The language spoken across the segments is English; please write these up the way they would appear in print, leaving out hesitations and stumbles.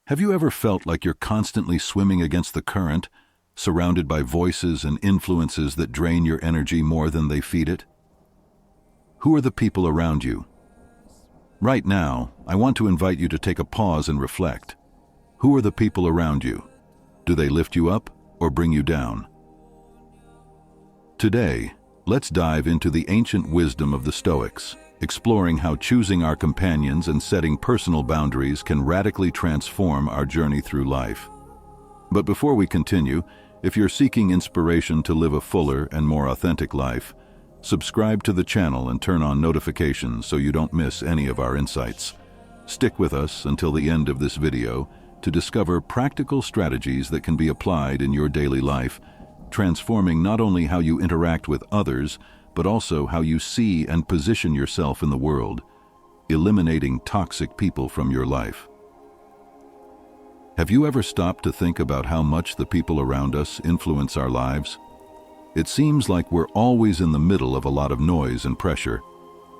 Have you ever felt like you're constantly swimming against the current, surrounded by voices and influences that drain your energy more than they feed it? Who are the people around you? Right now, I want to invite you to take a pause and reflect. Who are the people around you? Do they lift you up or bring you down? Today, let's dive into the ancient wisdom of the Stoics, exploring how choosing our companions and setting personal boundaries can radically transform our journey through life. But before we continue, if you're seeking inspiration to live a fuller and more authentic life, subscribe to the channel and turn on notifications so you don't miss any of our insights. Stick with us until the end of this video to discover practical strategies that can be applied in your daily life, transforming not only how you interact with others, but also how you see and position yourself in the world, eliminating toxic people from your life. Have you ever stopped to think about how much the people around us influence our lives? It seems like we're always in the middle of a lot of noise and pressure,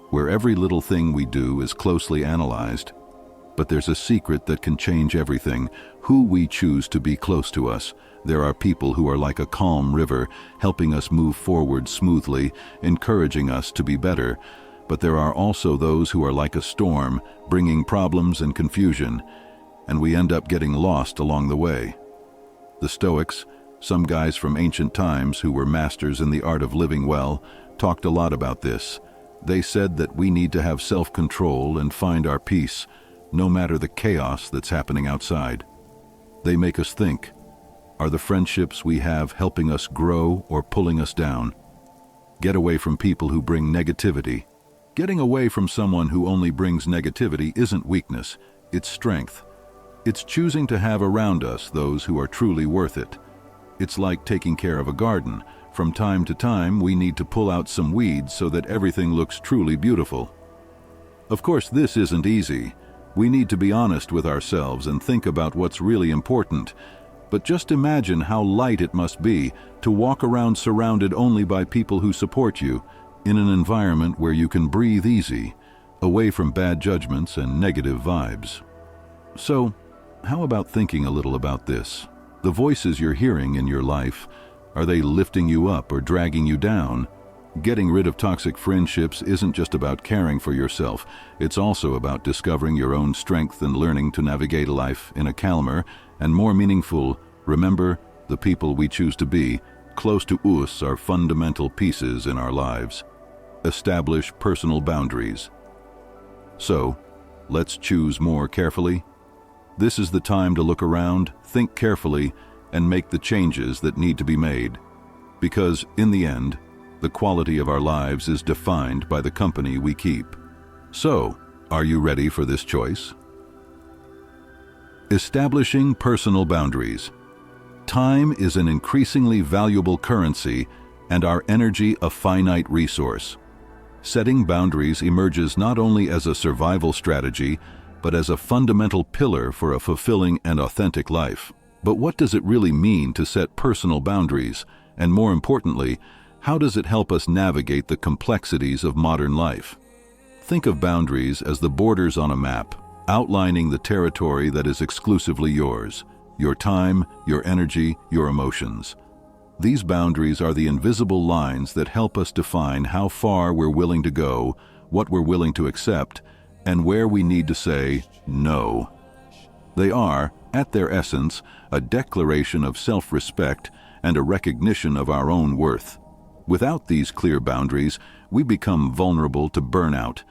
where every little thing we do is closely analyzed. But there's a secret that can change everything: who we choose to be close to us. There are people who are like a calm river, helping us move forward smoothly, encouraging us to be better. But there are also those who are like a storm, bringing problems and confusion, and we end up getting lost along the way. The Stoics, some guys from ancient times who were masters in the art of living well, talked a lot about this. They said that we need to have self-control and find our peace, no matter the chaos that's happening outside. They make us think. Are the friendships we have helping us grow or pulling us down? Get away from people who bring negativity. Getting away from someone who only brings negativity isn't weakness, it's strength. It's choosing to have around us those who are truly worth it. It's like taking care of a garden. From time to time, we need to pull out some weeds so that everything looks truly beautiful. Of course, this isn't easy. We need to be honest with ourselves and think about what's really important. But just imagine how light it must be to walk around surrounded only by people who support you, in an environment where you can breathe easy, away from bad judgments and negative vibes. So, how about thinking a little about this? The voices you're hearing in your life, are they lifting you up or dragging you down? Getting rid of toxic friendships isn't just about caring for yourself. It's also about discovering your own strength and learning to navigate life in a calmer and more meaningful. Remember, the people we choose to be close to us are fundamental pieces in our lives. Establish personal boundaries. So, let's choose more carefully. This is the time to look around, think carefully, and make the changes that need to be made. Because, in the end, the quality of our lives is defined by the company we keep. So, are you ready for this choice? Establishing personal boundaries. Time is an increasingly valuable currency and our energy a finite resource. Setting boundaries emerges not only as a survival strategy, but as a fundamental pillar for a fulfilling and authentic life. But what does it really mean to set personal boundaries? And more importantly, how does it help us navigate the complexities of modern life? Think of boundaries as the borders on a map, outlining the territory that is exclusively yours: your time, your energy, your emotions. These boundaries are the invisible lines that help us define how far we're willing to go, what we're willing to accept, and where we need to say no. They are, at their essence, a declaration of self-respect and a recognition of our own worth. Without these clear boundaries, we become vulnerable to burnout,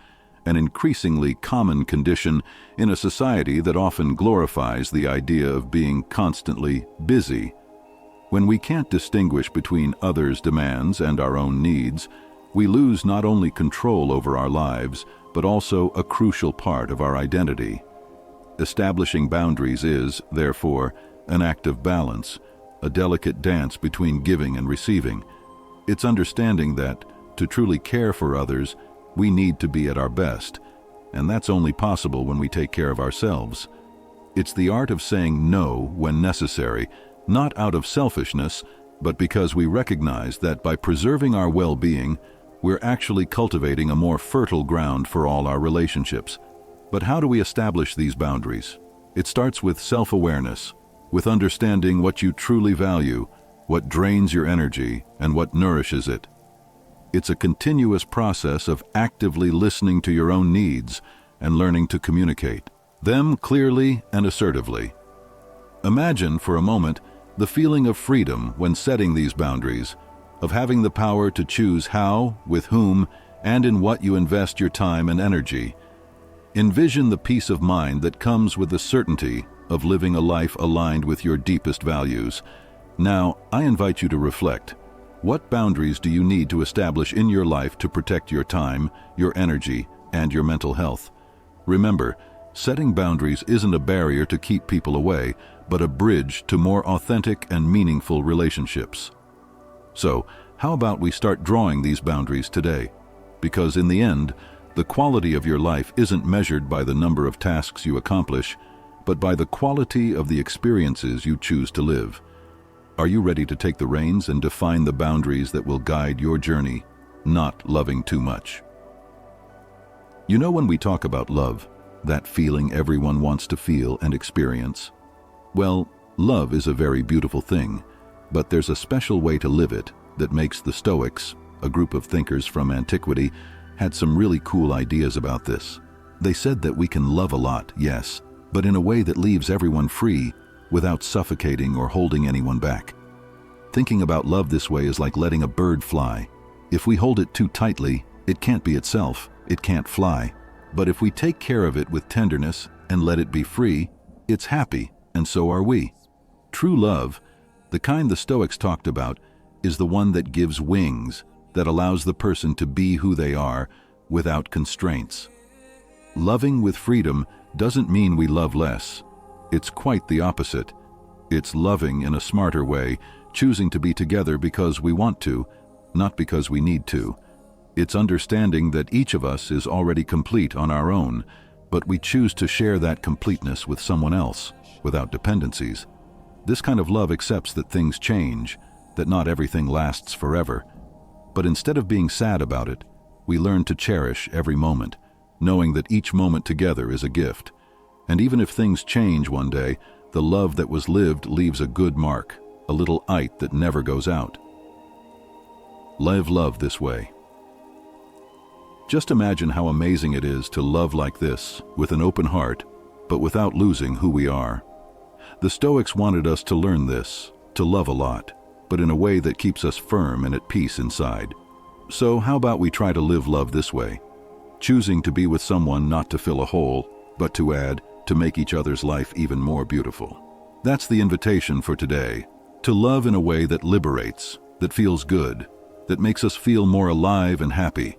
an increasingly common condition in a society that often glorifies the idea of being constantly busy. When we can't distinguish between others' demands and our own needs, we lose not only control over our lives, but also a crucial part of our identity. Establishing boundaries is, therefore, an act of balance, a delicate dance between giving and receiving. It's understanding that, to truly care for others, we need to be at our best, and that's only possible when we take care of ourselves. It's the art of saying no when necessary, not out of selfishness, but because we recognize that by preserving our well-being, we're actually cultivating a more fertile ground for all our relationships. But how do we establish these boundaries? It starts with self-awareness, with understanding what you truly value, what drains your energy, and what nourishes it. It's a continuous process of actively listening to your own needs and learning to communicate them clearly and assertively. Imagine for a moment the feeling of freedom when setting these boundaries, of having the power to choose how, with whom, and in what you invest your time and energy. Envision the peace of mind that comes with the certainty of living a life aligned with your deepest values. Now, I invite you to reflect. What boundaries do you need to establish in your life to protect your time, your energy, and your mental health? Remember, setting boundaries isn't a barrier to keep people away, but a bridge to more authentic and meaningful relationships. So, how about we start drawing these boundaries today? Because in the end, the quality of your life isn't measured by the number of tasks you accomplish, but by the quality of the experiences you choose to live. Are you ready to take the reins and define the boundaries that will guide your journey, not loving too much? You know, when we talk about love, that feeling everyone wants to feel and experience, well, love is a very beautiful thing, but there's a special way to live it that makes the Stoics, a group of thinkers from antiquity, had some really cool ideas about this. They said that we can love a lot, yes, but in a way that leaves everyone free without suffocating or holding anyone back. Thinking about love this way is like letting a bird fly. If we hold it too tightly, it can't be itself, it can't fly. But if we take care of it with tenderness and let it be free, it's happy, and so are we. True love, the kind the Stoics talked about, is the one that gives wings, that allows the person to be who they are without constraints. Loving with freedom doesn't mean we love less. It's quite the opposite. It's loving in a smarter way, choosing to be together because we want to, not because we need to. It's understanding that each of us is already complete on our own, but we choose to share that completeness with someone else, without dependencies. This kind of love accepts that things change, that not everything lasts forever. But instead of being sad about it, we learn to cherish every moment, knowing that each moment together is a gift. And even if things change one day, the love that was lived leaves a good mark, a little light that never goes out. Live love this way. Just imagine how amazing it is to love like this, with an open heart, but without losing who we are. The Stoics wanted us to learn this, to love a lot, but in a way that keeps us firm and at peace inside. So how about we try to live love this way? Choosing to be with someone not to fill a hole, but to add, to make each other's life even more beautiful. That's the invitation for today, to love in a way that liberates, that feels good, that makes us feel more alive and happy.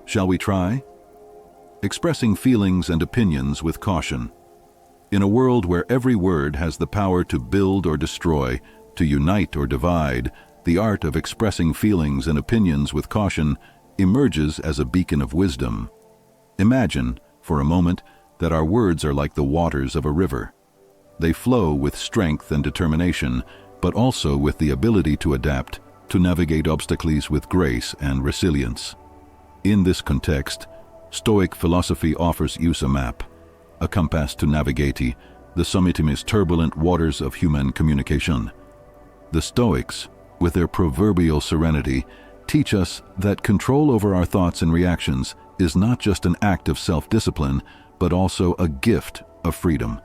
Shall we try? Expressing feelings and opinions with caution. In a world where every word has the power to build or destroy, to unite or divide, the art of expressing feelings and opinions with caution emerges as a beacon of wisdom. Imagine, for a moment, that our words are like the waters of a river. They flow with strength and determination, but also with the ability to adapt, to navigate obstacles with grace and resilience. In this context, Stoic philosophy offers you a map, a compass to navigate the summitimus turbulent waters of human communication. The Stoics, with their proverbial serenity, teach us that control over our thoughts and reactions is not just an act of self-discipline, but also a gift of freedom.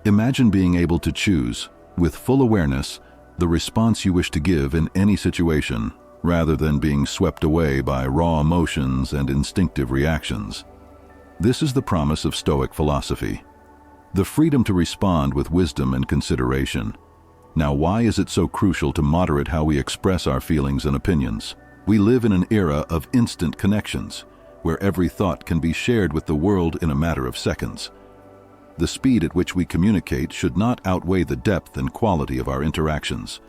Imagine being able to choose, with full awareness, the response you wish to give in any situation, rather than being swept away by raw emotions and instinctive reactions. This is the promise of Stoic philosophy, the freedom to respond with wisdom and consideration. Now, why is it so crucial to moderate how we express our feelings and opinions? We live in an era of instant connections, where every thought can be shared with the world in a matter of seconds. The speed at which we communicate should not outweigh the depth and quality of our interactions.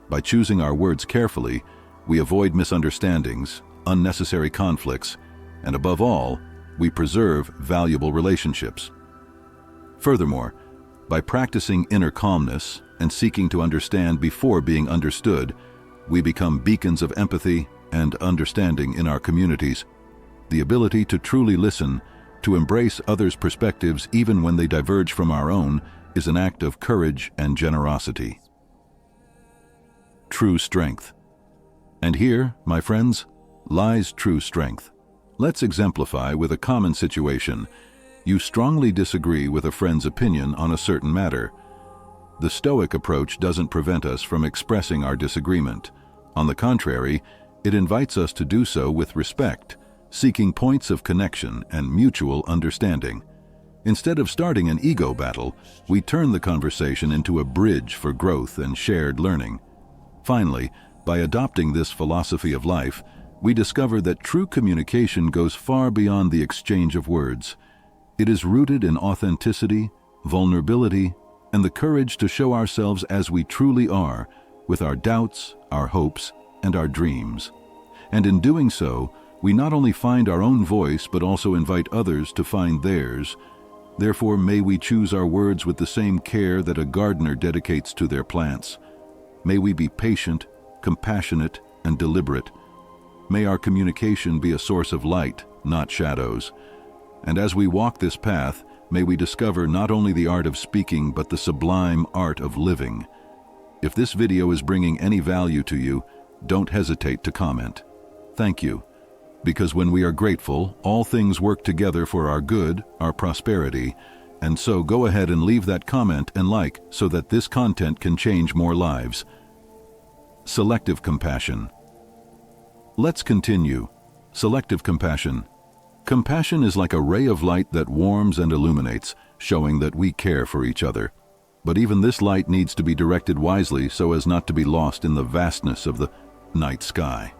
By choosing our words carefully, we avoid misunderstandings, unnecessary conflicts, and above all, we preserve valuable relationships. Furthermore, by practicing inner calmness and seeking to understand before being understood, we become beacons of empathy and understanding in our communities. The ability to truly listen, To embrace others' perspectives even when they diverge from our own is an act of courage and generosity. True strength. And here, my friends, lies true strength. Let's exemplify with a common situation. You strongly disagree with a friend's opinion on a certain matter. The Stoic approach doesn't prevent us from expressing our disagreement. On the contrary, it invites us to do so with respect, seeking points of connection and mutual understanding. Instead of starting an ego battle, we turn the conversation into a bridge for growth and shared learning. Finally, by adopting this philosophy of life, we discover that true communication goes far beyond the exchange of words. It is rooted in authenticity, vulnerability, and the courage to show ourselves as we truly are, with our doubts, our hopes, and our dreams. And in doing so, we not only find our own voice but also invite others to find theirs. Therefore, may we choose our words with the same care that a gardener dedicates to their plants. May we be patient, compassionate, and deliberate. May our communication be a source of light, not shadows. And as we walk this path, may we discover not only the art of speaking but the sublime art of living. If this video is bringing any value to you, don't hesitate to comment. Thank you. Because when we are grateful, all things work together for our good, our prosperity. And so go ahead and leave that comment and like so that this content can change more lives. Selective compassion. Let's continue. Selective compassion. Compassion is like a ray of light that warms and illuminates, showing that we care for each other. But even this light needs to be directed wisely so as not to be lost in the vastness of the night sky.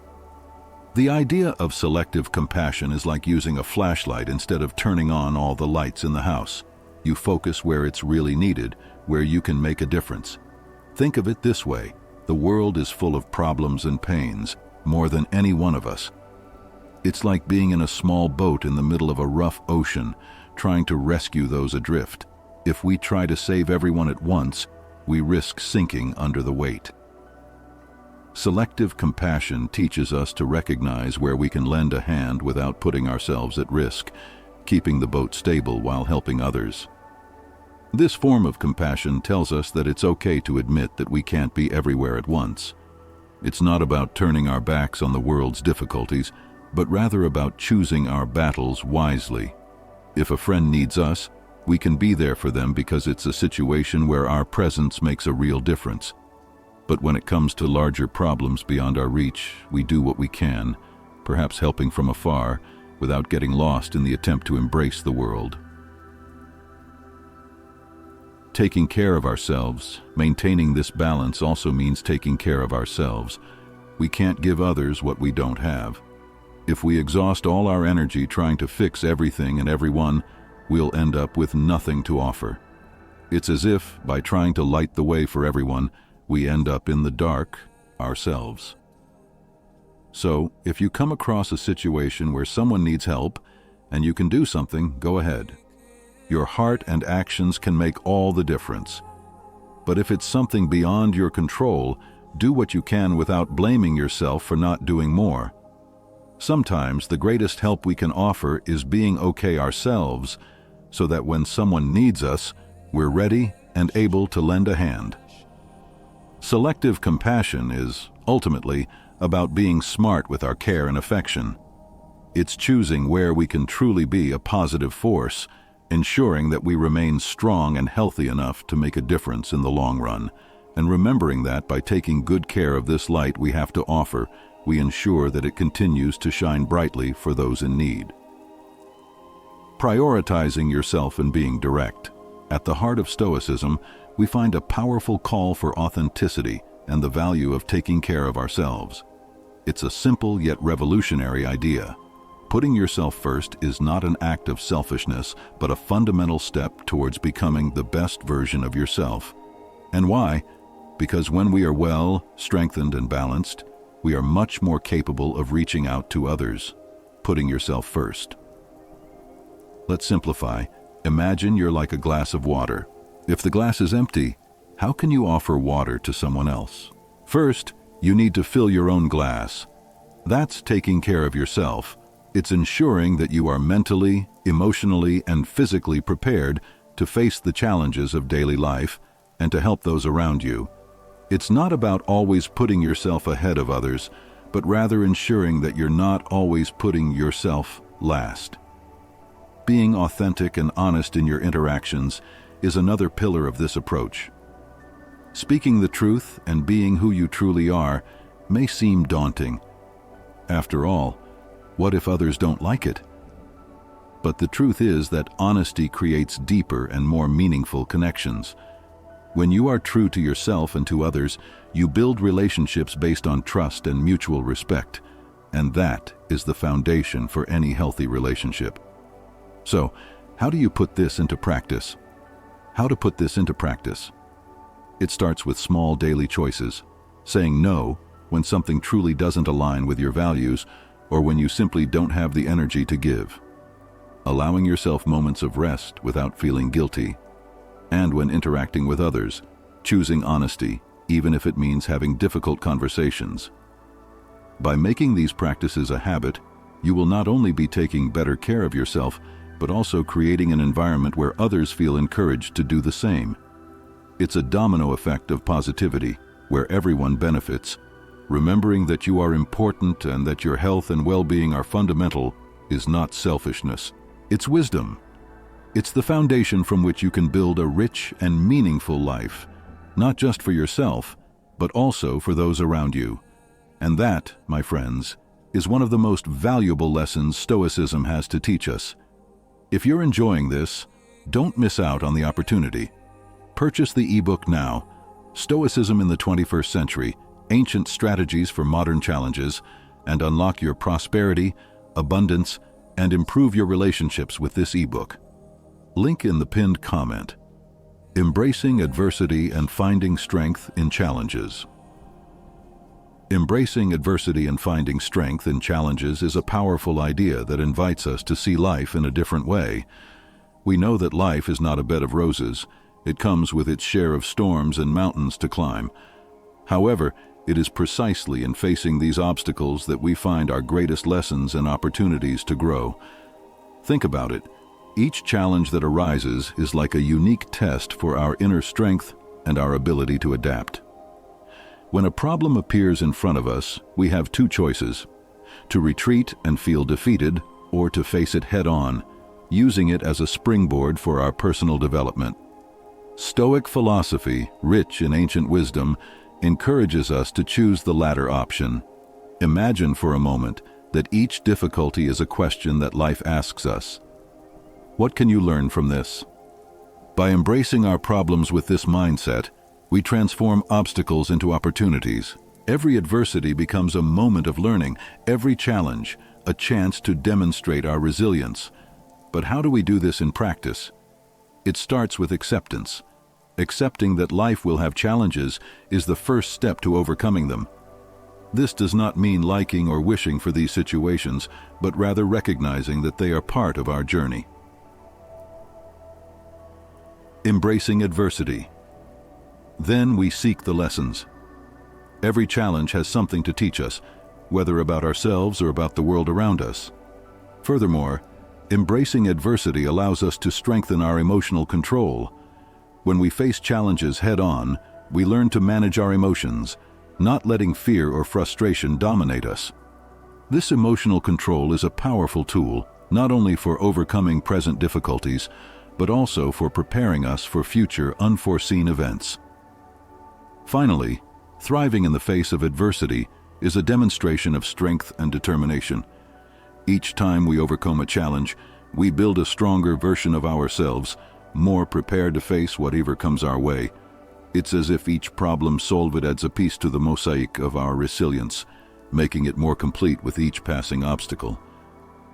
The idea of selective compassion is like using a flashlight instead of turning on all the lights in the house. You focus where it's really needed, where you can make a difference. Think of it this way: the world is full of problems and pains, more than any one of us. It's like being in a small boat in the middle of a rough ocean, trying to rescue those adrift. If we try to save everyone at once, we risk sinking under the weight. Selective compassion teaches us to recognize where we can lend a hand without putting ourselves at risk, keeping the boat stable while helping others. This form of compassion tells us that it's okay to admit that we can't be everywhere at once. It's not about turning our backs on the world's difficulties, but rather about choosing our battles wisely. If a friend needs us, we can be there for them because it's a situation where our presence makes a real difference. But when it comes to larger problems beyond our reach, we do what we can, perhaps helping from afar, without getting lost in the attempt to embrace the world. Taking care of ourselves, maintaining this balance also means taking care of ourselves. We can't give others what we don't have. If we exhaust all our energy trying to fix everything and everyone, we'll end up with nothing to offer. It's as if, by trying to light the way for everyone, we end up in the dark ourselves. So, if you come across a situation where someone needs help, and you can do something, go ahead. Your heart and actions can make all the difference. But if it's something beyond your control, do what you can without blaming yourself for not doing more. Sometimes the greatest help we can offer is being okay ourselves, so that when someone needs us, we're ready and able to lend a hand. Selective compassion is, ultimately, about being smart with our care and affection. It's choosing where we can truly be a positive force, ensuring that we remain strong and healthy enough to make a difference in the long run, and remembering that by taking good care of this light we have to offer, we ensure that it continues to shine brightly for those in need. Prioritizing yourself and being direct. At the heart of Stoicism, we find a powerful call for authenticity and the value of taking care of ourselves. It's a simple yet revolutionary idea. Putting yourself first is not an act of selfishness, but a fundamental step towards becoming the best version of yourself. And why? Because when we are well, strengthened, and balanced, we are much more capable of reaching out to others, putting yourself first. Let's simplify. Imagine you're like a glass of water. If the glass is empty, how can you offer water to someone else? First, you need to fill your own glass. That's taking care of yourself. It's ensuring that you are mentally, emotionally and physically prepared to face the challenges of daily life and to help those around you. It's not about always putting yourself ahead of others, but rather ensuring that you're not always putting yourself last. Being authentic and honest in your interactions is another pillar of this approach. Speaking the truth and being who you truly are may seem daunting. After all, what if others don't like it? But the truth is that honesty creates deeper and more meaningful connections. When you are true to yourself and to others, you build relationships based on trust and mutual respect, and that is the foundation for any healthy relationship. So, how do you put this into practice? How to put this into practice? It starts with small daily choices, saying no when something truly doesn't align with your values or when you simply don't have the energy to give. Allowing yourself moments of rest without feeling guilty. And when interacting with others, choosing honesty, even if it means having difficult conversations. By making these practices a habit, you will not only be taking better care of yourself, but also creating an environment where others feel encouraged to do the same. It's a domino effect of positivity, where everyone benefits. Remembering that you are important and that your health and well-being are fundamental is not selfishness. It's wisdom. It's the foundation from which you can build a rich and meaningful life, not just for yourself, but also for those around you. And that, my friends, is one of the most valuable lessons Stoicism has to teach us. If you're enjoying this, don't miss out on the opportunity. Purchase the ebook now, Stoicism in the 21st Century, Ancient Strategies for Modern Challenges, and unlock your prosperity, abundance, and improve your relationships with this ebook. Link in the pinned comment. Embracing adversity and finding strength in challenges. Embracing adversity and finding strength in challenges is a powerful idea that invites us to see life in a different way. We know that life is not a bed of roses. It comes with its share of storms and mountains to climb. However, it is precisely in facing these obstacles that we find our greatest lessons and opportunities to grow. Think about it. Each challenge that arises is like a unique test for our inner strength and our ability to adapt. When a problem appears in front of us, we have two choices: to retreat and feel defeated, or to face it head-on, using it as a springboard for our personal development. Stoic philosophy, rich in ancient wisdom, encourages us to choose the latter option. Imagine for a moment that each difficulty is a question that life asks us. What can you learn from this? By embracing our problems with this mindset, we transform obstacles into opportunities. Every adversity becomes a moment of learning, every challenge a chance to demonstrate our resilience. But how do we do this in practice? It starts with acceptance. Accepting that life will have challenges is the first step to overcoming them. This does not mean liking or wishing for these situations, but rather recognizing that they are part of our journey. Embracing adversity. Then we seek the lessons. Every challenge has something to teach us, whether about ourselves or about the world around us. Furthermore, embracing adversity allows us to strengthen our emotional control. When we face challenges head-on, we learn to manage our emotions, not letting fear or frustration dominate us. This emotional control is a powerful tool, not only for overcoming present difficulties, but also for preparing us for future unforeseen events. Finally, thriving in the face of adversity is a demonstration of strength and determination. Each time we overcome a challenge, we build a stronger version of ourselves, more prepared to face whatever comes our way. It's as if each problem solved adds a piece to the mosaic of our resilience, making it more complete with each passing obstacle.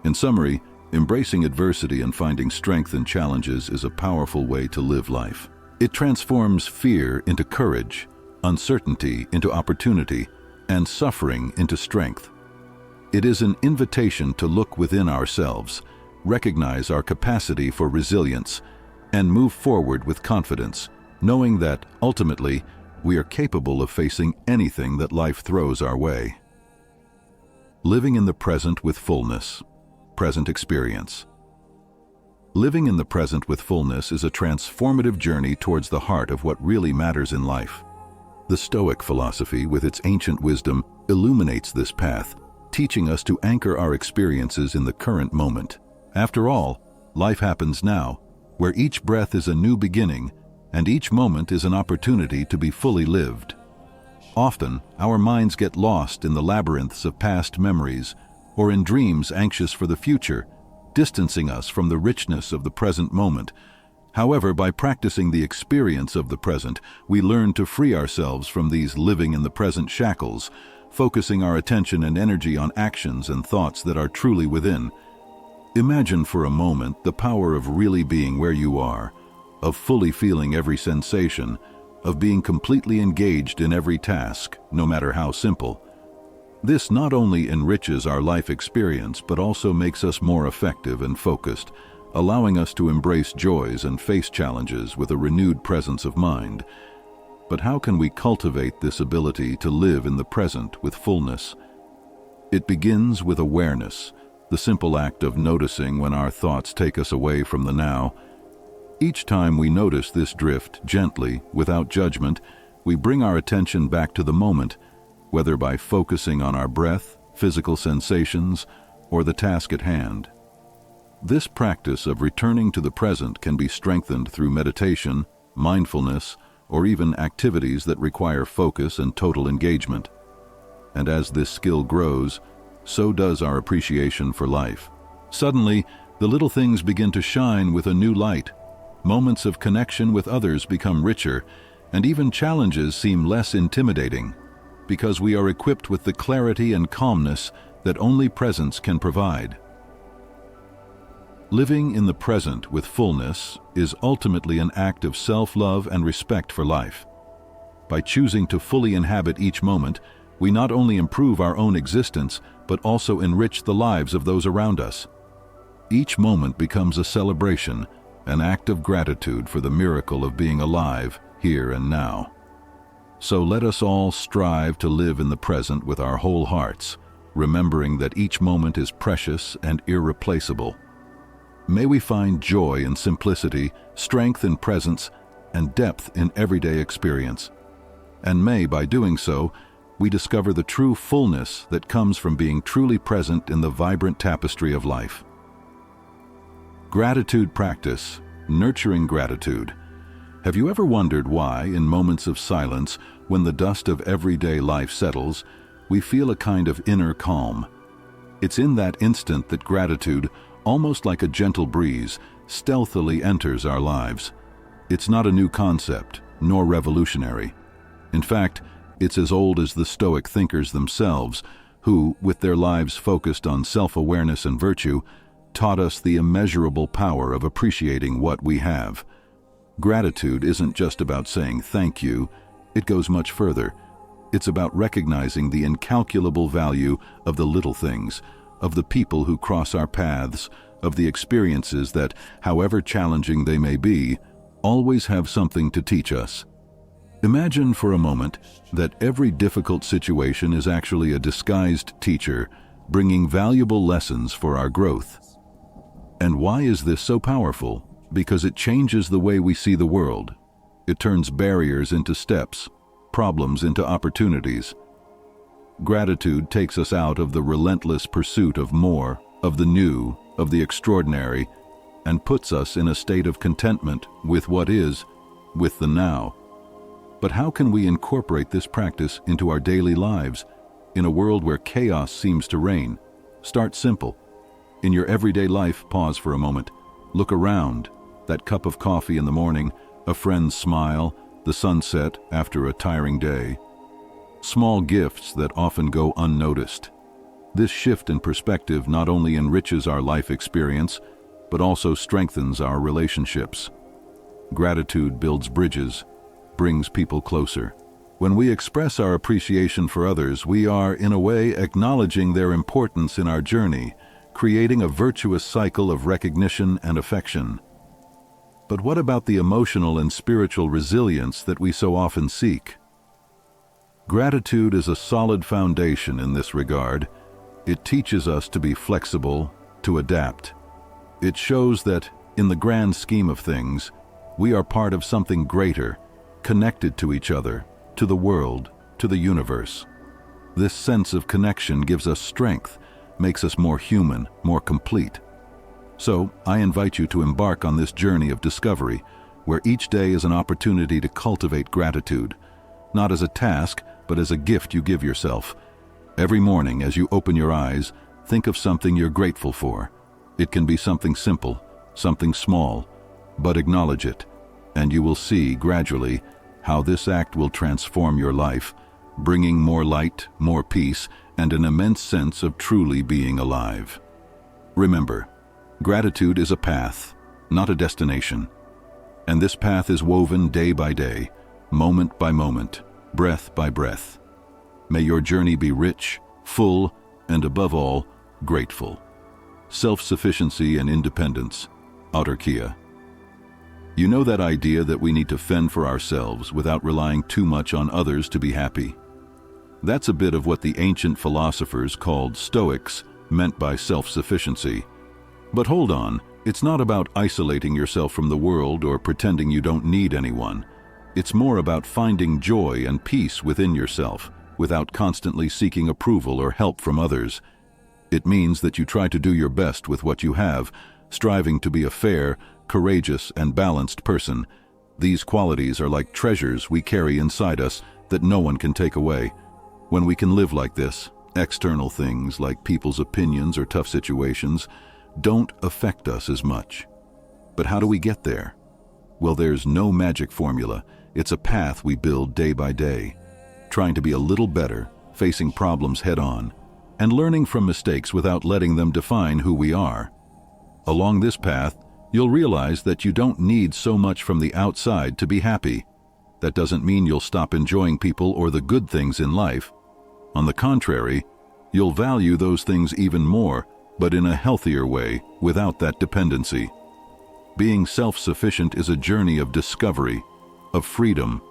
In summary, embracing adversity and finding strength in challenges is a powerful way to live life. It transforms fear into courage, uncertainty into opportunity, and suffering into strength. It is an invitation to look within ourselves, recognize our capacity for resilience, and move forward with confidence, knowing that, ultimately, we are capable of facing anything that life throws our way. Living in the present with fullness. Present experience. Living in the present with fullness is a transformative journey towards the heart of what really matters in life. The Stoic philosophy, with its ancient wisdom, illuminates this path, teaching us to anchor our experiences in the current moment. After all, life happens now, where each breath is a new beginning, and each moment is an opportunity to be fully lived. Often, our minds get lost in the labyrinths of past memories, or in dreams anxious for the future, distancing us from the richness of the present moment. However, by practicing the experience of the present, we learn to free ourselves from these living in the present shackles, focusing our attention and energy on actions and thoughts that are truly within. Imagine for a moment the power of really being where you are, of fully feeling every sensation, of being completely engaged in every task, no matter how simple. This not only enriches our life experience, but also makes us more effective and focused, allowing us to embrace joys and face challenges with a renewed presence of mind. But how can we cultivate this ability to live in the present with fullness? It begins with awareness, the simple act of noticing when our thoughts take us away from the now. Each time we notice this drift gently, without judgment, we bring our attention back to the moment, whether by focusing on our breath, physical sensations, or the task at hand. This practice of returning to the present can be strengthened through meditation, mindfulness, or even activities that require focus and total engagement. And as this skill grows, so does our appreciation for life. Suddenly, the little things begin to shine with a new light. Moments of connection with others become richer, and even challenges seem less intimidating, because we are equipped with the clarity and calmness that only presence can provide. Living in the present with fullness is ultimately an act of self-love and respect for life. By choosing to fully inhabit each moment, we not only improve our own existence, but also enrich the lives of those around us. Each moment becomes a celebration, an act of gratitude for the miracle of being alive here and now. So let us all strive to live in the present with our whole hearts, remembering that each moment is precious and irreplaceable. May we find joy in simplicity, strength in presence, and depth in everyday experience. And may, by doing so, we discover the true fullness that comes from being truly present in the vibrant tapestry of life. Gratitude practice, nurturing gratitude. Have you ever wondered why, in moments of silence, when the dust of everyday life settles, we feel a kind of inner calm? It's in that instant that gratitude, almost like a gentle breeze, stealthily enters our lives. It's not a new concept, nor revolutionary. In fact, it's as old as the Stoic thinkers themselves, who, with their lives focused on self-awareness and virtue, taught us the immeasurable power of appreciating what we have. Gratitude isn't just about saying thank you, it goes much further. It's about recognizing the incalculable value of the little things, of the people who cross our paths, of the experiences that, however challenging they may be, always have something to teach us. Imagine for a moment that every difficult situation is actually a disguised teacher, bringing valuable lessons for our growth. And why is this so powerful? Because it changes the way we see the world. It turns barriers into steps, problems into opportunities. Gratitude takes us out of the relentless pursuit of more, of the new, of the extraordinary, and puts us in a state of contentment with what is, with the now. But how can we incorporate this practice into our daily lives, in a world where chaos seems to reign? Start simple. In your everyday life, pause for a moment. Look around. That cup of coffee in the morning, a friend's smile, the sunset after a tiring day. Small gifts that often go unnoticed. This shift in perspective not only enriches our life experience, but also strengthens our relationships. Gratitude builds bridges, brings people closer. When we express our appreciation for others, we are, in a way, acknowledging their importance in our journey, creating a virtuous cycle of recognition and affection. But what about the emotional and spiritual resilience that we so often seek? Gratitude is a solid foundation in this regard. It teaches us to be flexible, to adapt. It shows that, In the grand scheme of things, we are part of something greater, connected to each other, to the world, to the universe. This sense of connection gives us strength, makes us more human, more complete. So, I invite you to embark on this journey of discovery, where each day is an opportunity to cultivate gratitude, not as a task, but as a gift you give yourself. Every morning, as you open your eyes, think of something you're grateful for. It can be something simple, something small, but acknowledge it, and you will see gradually how this act will transform your life, bringing more light, more peace, and an immense sense of truly being alive. Remember, gratitude is a path, not a destination. And this path is woven day by day, moment by moment, breath by breath. May your journey be rich, full, and above all, grateful. Self-sufficiency and independence, autarkia. You know that idea that we need to fend for ourselves without relying too much on others to be happy? That's a bit of what the ancient philosophers called Stoics meant by self-sufficiency. But hold on, it's not about isolating yourself from the world or pretending you don't need anyone. It's more about finding joy and peace within yourself, without constantly seeking approval or help from others. It means that you try to do your best with what you have, striving to be a fair, courageous, and balanced person. These qualities are like treasures we carry inside us that no one can take away. When we can live like this, external things like people's opinions or tough situations don't affect us as much. But how do we get there? Well, there's no magic formula. It's a path we build day by day, trying to be a little better, facing problems head-on, and learning from mistakes without letting them define who we are. Along this path, you'll realize that you don't need so much from the outside to be happy. That doesn't mean you'll stop enjoying people or the good things in life. On the contrary, you'll value those things even more, but in a healthier way, without that dependency. Being self-sufficient is a journey of discovery, of freedom.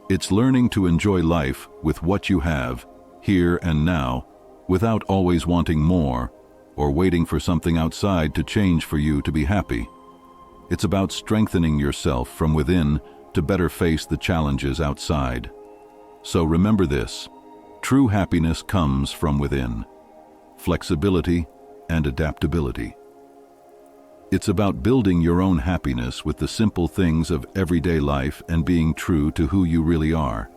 It's learning to enjoy life with what you have, here and now, without always wanting more or waiting for something outside to change for you to be happy. It's about strengthening yourself from within to better face the challenges outside. So remember this: true happiness comes from within. Flexibility and adaptability. It's about building your own happiness with the simple things of everyday life and being true to who you really are.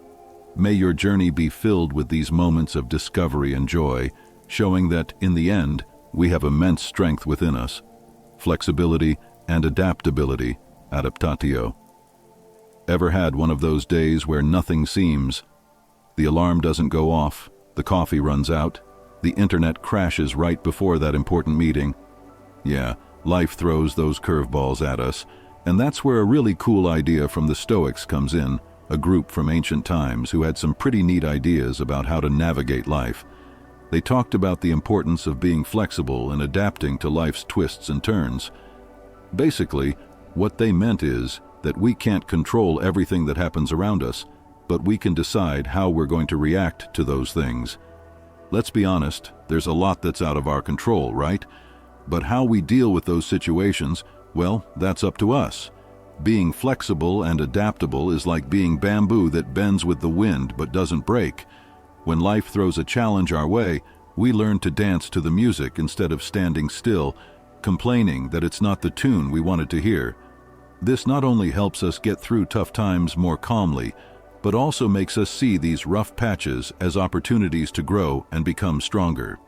May your journey be filled with these moments of discovery and joy, showing that, in the end, we have immense strength within us. Flexibility and adaptability, adaptatio. Ever had one of those days where nothing seems? The alarm doesn't go off, the coffee runs out, the internet crashes right before that important meeting. Yeah, life throws those curveballs at us, and that's where a really cool idea from the Stoics comes in, a group from ancient times who had some pretty neat ideas about how to navigate life. They talked about the importance of being flexible and adapting to life's twists and turns. Basically, what they meant is that we can't control everything that happens around us, but we can decide how we're going to react to those things. Let's be honest, there's a lot that's out of our control, right? But how we deal with those situations, well, that's up to us. Being flexible and adaptable is like being bamboo that bends with the wind but doesn't break. When life throws a challenge our way, we learn to dance to the music instead of standing still, complaining that it's not the tune we wanted to hear. This not only helps us get through tough times more calmly, but also makes us see these rough patches as opportunities to grow and become stronger.